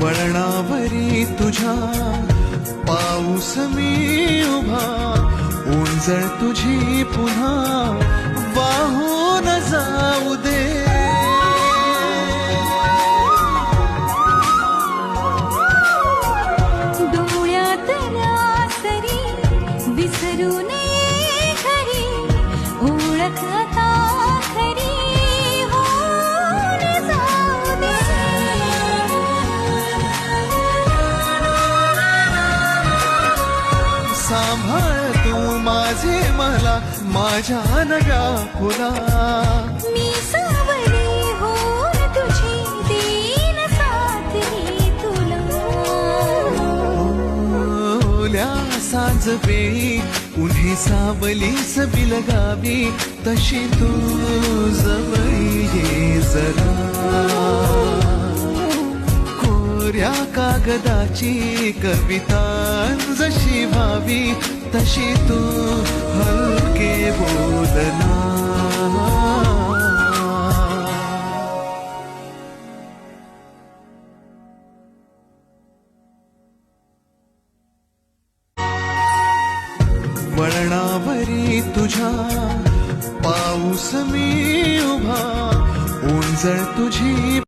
वळणावरी तुझ्या पाऊस मी उभा, ओंजळ तुझी पुन्हा वाहून जाऊ दे. डोळ्यातल्या सरी विसरू नये खरी, ओळख आता खरी होऊन जाऊ दे. सांभाळ तू माझे मला माझ्या नव्या फुला, मी सावली होऊन तुझी देईन साथ मी तुला. ओल्या सांज वेळी उन्हे सावलीस बिलगावी, तशी तू जवळी ये जरा. कोऱ्या कागदाची कविता जशी व्हावी, तशी तू हलके बोलना. वळणावरी तुझ्या पाऊस मी उभा, ओंजळ तुझी